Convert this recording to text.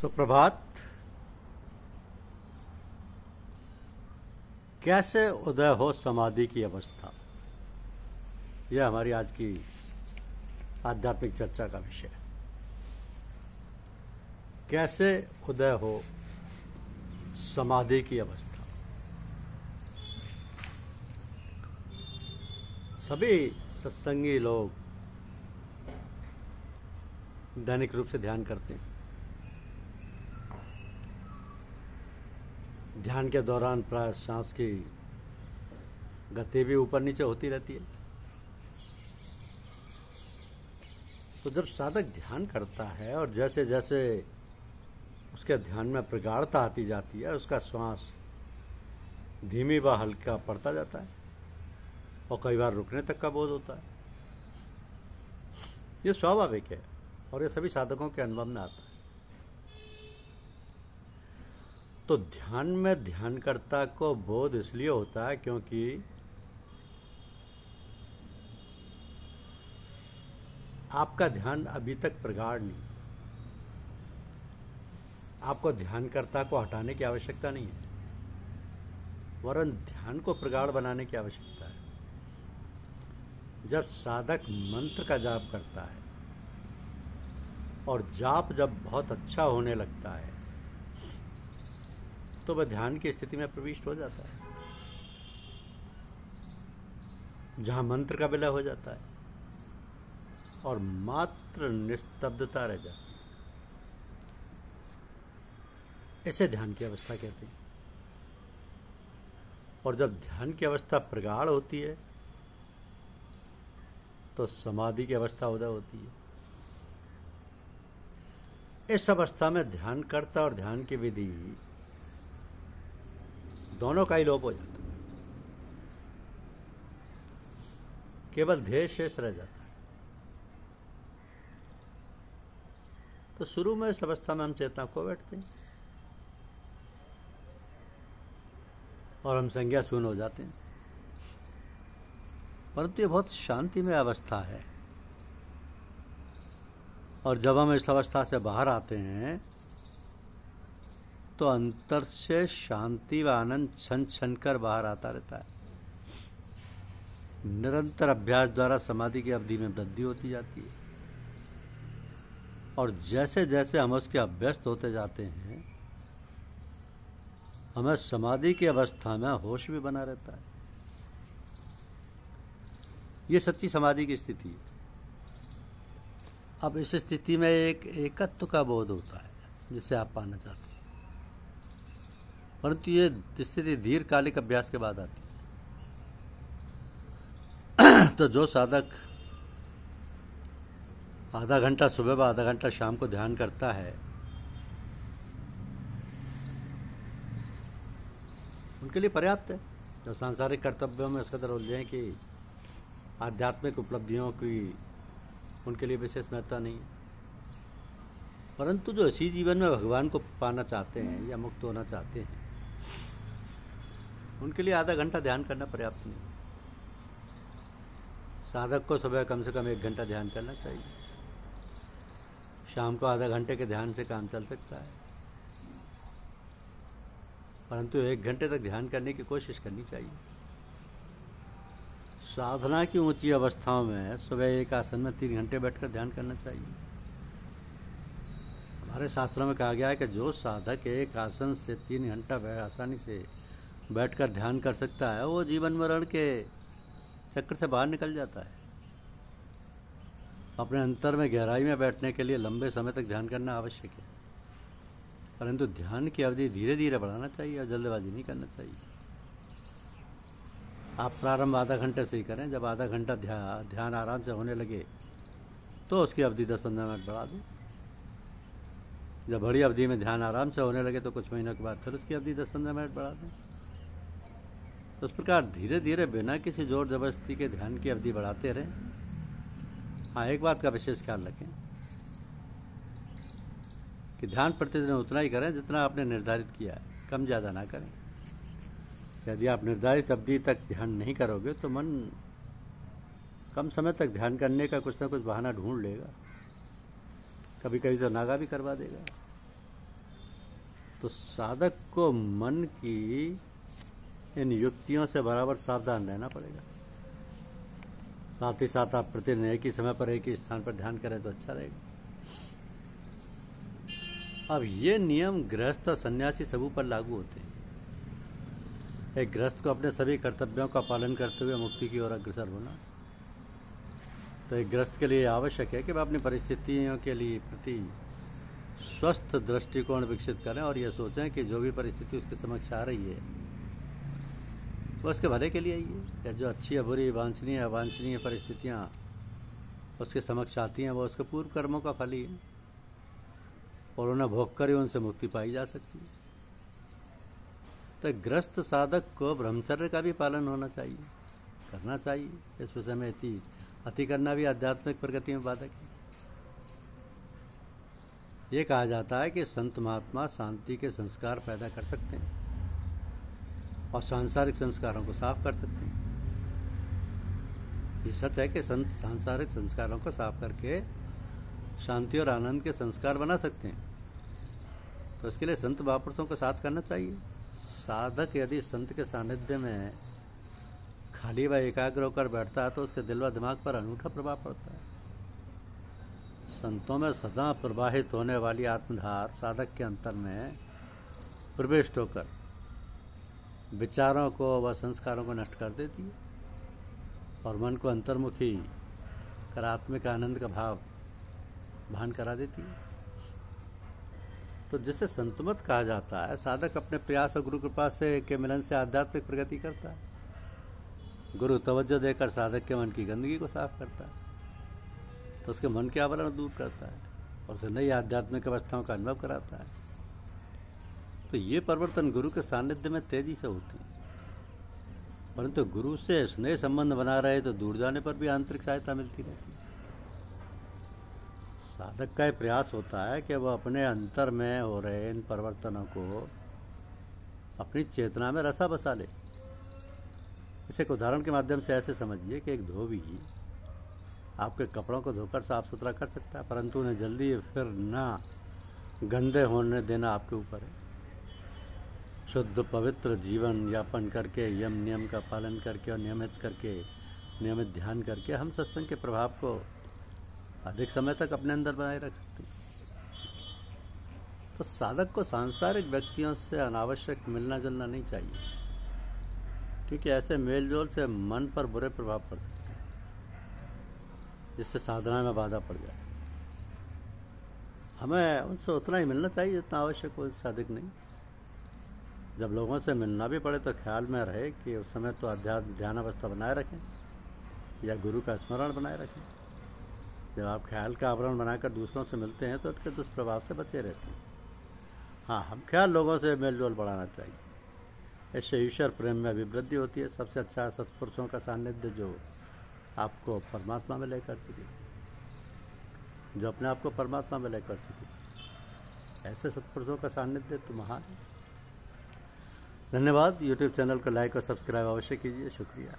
सुप्रभात। कैसे उदय हो समाधि की अवस्था, यह हमारी आज की आध्यात्मिक चर्चा का विषय है। कैसे उदय हो समाधि की अवस्था। सभी सत्संगी लोग दैनिक रूप से ध्यान करते हैं। ध्यान के दौरान प्राय सांस की गति भी ऊपर नीचे होती रहती है। तो जब साधक ध्यान करता है और जैसे जैसे उसके ध्यान में प्रगाढ़ता आती जाती है, उसका श्वास धीमी व हल्का पड़ता जाता है और कई बार रुकने तक का बोध होता है। ये स्वाभाविक है और ये सभी साधकों के अनुभव में आता है। तो ध्यान में ध्यानकर्ता को बोध इसलिए होता है क्योंकि आपका ध्यान अभी तक प्रगाढ़ नहीं। आपको ध्यानकर्ता को हटाने की आवश्यकता नहीं है, वरन ध्यान को प्रगाढ़ बनाने की आवश्यकता है। जब साधक मंत्र का जाप करता है और जाप जब बहुत अच्छा होने लगता है तो वह ध्यान की स्थिति में प्रविष्ट हो जाता है, जहां मंत्र का विलय हो जाता है और मात्र निस्तब्धता रह जाती है। इसे ध्यान की अवस्था कहते हैं। और जब ध्यान की अवस्था प्रगाढ़ होती है तो समाधि की अवस्था उदय होती है। इस अवस्था में ध्यानकर्ता और ध्यान की विधि दोनों का ही लोप हो जाता है, केवल ध्येय शेष रह जाता है। तो शुरू में इस अवस्था में हम चेतना खो बैठते हैं और हम संज्ञा शून्य हो जाते हैं। परंतु ये बहुत शांतिमय अवस्था है और जब हम इस अवस्था से बाहर आते हैं तो अंतर से शांति व आनंद छन छन कर बाहर आता रहता है। निरंतर अभ्यास द्वारा समाधि की अवधि में वृद्धि होती जाती है और जैसे जैसे हम उसके अभ्यस्त होते जाते हैं हमें समाधि की अवस्था में होश भी बना रहता है। ये सच्ची समाधि की स्थिति है। अब इस स्थिति में एक एकत्व का बोध होता है जिसे आप पाना चाहते हैं, परंतु ये स्थिति दीर्घकालिक अभ्यास के बाद आती है। तो जो साधक आधा घंटा सुबह व आधा घंटा शाम को ध्यान करता है, उनके लिए पर्याप्त है। जो सांसारिक कर्तव्यों में इस कदर उलझे हैं कि आध्यात्मिक उपलब्धियों की उनके लिए विशेष महत्ता नहीं है। परंतु जो इसी जीवन में भगवान को पाना चाहते हैं या मुक्त होना चाहते हैं, उनके लिए आधा घंटा ध्यान करना पर्याप्त नहीं। साधक को सुबह कम से कम 1 घंटा ध्यान करना चाहिए। शाम को आधा घंटे के ध्यान से काम चल सकता है, परंतु 1 घंटे तक ध्यान करने की कोशिश करनी चाहिए। साधना की ऊंची अवस्थाओं में सुबह एक आसन में 3 घंटे बैठकर ध्यान करना चाहिए। हमारे शास्त्रों में कहा गया है कि जो साधक एक आसन से 3 घंटा आसानी से बैठकर ध्यान कर सकता है वो जीवन मरण के चक्र से बाहर निकल जाता है। अपने अंतर में गहराई में बैठने के लिए लंबे समय तक ध्यान करना आवश्यक है, परंतु ध्यान की अवधि धीरे धीरे बढ़ाना चाहिए और जल्दबाजी नहीं करना चाहिए। आप प्रारंभ आधा घंटे से ही करें। जब आधा घंटा ध्यान आराम से होने लगे तो उसकी अवधि 10-15 मिनट बढ़ा दें। जब बड़ी अवधि में ध्यान आराम से होने लगे तो कुछ महीनों के बाद फिर उसकी अवधि 10-15 मिनट बढ़ा दें। तो इस प्रकार धीरे धीरे बिना किसी जोर जबरदस्ती के ध्यान की अवधि बढ़ाते रहें। हाँ, एक बात का विशेष ख्याल रखें कि ध्यान प्रतिदिन उतना ही करें जितना आपने निर्धारित किया है, कम ज़्यादा ना करें। यदि आप निर्धारित अवधि तक ध्यान नहीं करोगे तो मन कम समय तक ध्यान करने का कुछ ना कुछ बहाना ढूंढ लेगा। कभी कभी तो नागा भी करवा देगा। तो साधक को मन की इन युक्तियों से बराबर सावधान रहना पड़ेगा। साथ ही साथ आप प्रतिदिन एक ही समय पर एक ही स्थान पर ध्यान करें तो अच्छा रहेगा। अब ये नियम गृहस्थ और सन्यासी सबों पर लागू होते हैं। एक गृहस्थ को अपने सभी कर्तव्यों का पालन करते हुए मुक्ति की ओर अग्रसर होना। तो एक गृहस्थ के लिए आवश्यक है कि वह अपनी परिस्थितियों के लिए प्रति स्वस्थ दृष्टिकोण विकसित करें और यह सोचें कि जो भी परिस्थिति उसके समक्ष आ रही है वो उसके भले के लिए ही है, या जो अच्छी या बुरी, वांछनीय या अवांछनीय परिस्थितियाँ उसके समक्ष आती हैं वो उसके पूर्व कर्मों का फल ही है और उन्हें भोग कर ही उनसे मुक्ति पाई जा सकती है। तो गृहस्थ साधक को ब्रह्मचर्य का भी पालन होना चाहिए, करना चाहिए। इस विषय में अति करना भी आध्यात्मिक प्रगति में बाधक है। ये कहा जाता है कि संत महात्मा शांति के संस्कार पैदा कर सकते हैं और सांसारिक संस्कारों को साफ कर सकते हैं। ये सच है कि संत सांसारिक संस्कारों को साफ करके शांति और आनंद के संस्कार बना सकते हैं। तो इसके लिए संत महापुरुषों को साथ करना चाहिए। साधक यदि संत के सानिध्य में खाली व एकाग्र होकर बैठता है तो उसके दिल व दिमाग पर अनूठा प्रभाव पड़ता है। संतों में सदा प्रवाहित होने वाली आत्मधार साधक के अंतर में प्रविष्ट होकर विचारों को व संस्कारों को नष्ट कर देती है और मन को अंतर्मुखी कर आत्मिक आनंद का भान करा देती है। तो जिसे संतमत कहा जाता है, साधक अपने प्रयास और गुरु कृपा से के मिलन से आध्यात्मिक प्रगति करता है। गुरु तवज्जो देकर साधक के मन की गंदगी को साफ करता है, तो उसके मन के आवरण दूर करता है और उसे नई आध्यात्मिक अवस्थाओं का अनुभव कराता है। तो ये परिवर्तन गुरु के सानिध्य में तेजी से होती है। परंतु गुरु से स्नेह संबंध बना रहे तो दूर जाने पर भी आंतरिक सहायता मिलती रहती है। साधक का यह प्रयास होता है कि वह अपने अंतर में हो रहे इन परिवर्तनों को अपनी चेतना में रसा बसा ले। इसे एक उदाहरण के माध्यम से ऐसे समझिए कि एक धोबी आपके कपड़ों को धोकर साफ सुथरा कर सकता है, परंतु उन्हें जल्दी फिर ना गंदे होने देना आपके ऊपर है। शुद्ध पवित्र जीवन यापन करके, यम नियम का पालन करके और नियमित ध्यान करके हम सत्संग के प्रभाव को अधिक समय तक अपने अंदर बनाए रख सकते हैं। तो साधक को सांसारिक व्यक्तियों से अनावश्यक मिलना जुलना नहीं चाहिए, क्योंकि ऐसे मेल जोल से मन पर बुरे प्रभाव पड़ सकते हैं, जिससे साधना में बाधा पड़ जाए। हमें उनसे उतना ही मिलना चाहिए जितना आवश्यक हो, इससे अधिक नहीं। जब लोगों से मिलना भी पड़े तो ख्याल में रहे कि उस समय तो अध्यात्म ध्यान अवस्था बनाए रखें या गुरु का स्मरण बनाए रखें। जब आप ख्याल का आवरण बनाकर दूसरों से मिलते हैं तो उसके दुष्प्रभाव से बचे रहते हैं। हाँ, हम ख्याल लोगों से मेल जोल बढ़ाना चाहिए, इससे ईश्वर प्रेम में अभिवृद्धि होती है। सबसे अच्छा सत्पुरुषों का सानिध्य जो आपको परमात्मा में लेकर चले, जो अपने आप को परमात्मा में लेकर चले, ऐसे सत्पुरुषों का सानिध्य तो महान है। धन्यवाद। यूट्यूब चैनल को लाइक और सब्सक्राइब अवश्य कीजिए। शुक्रिया।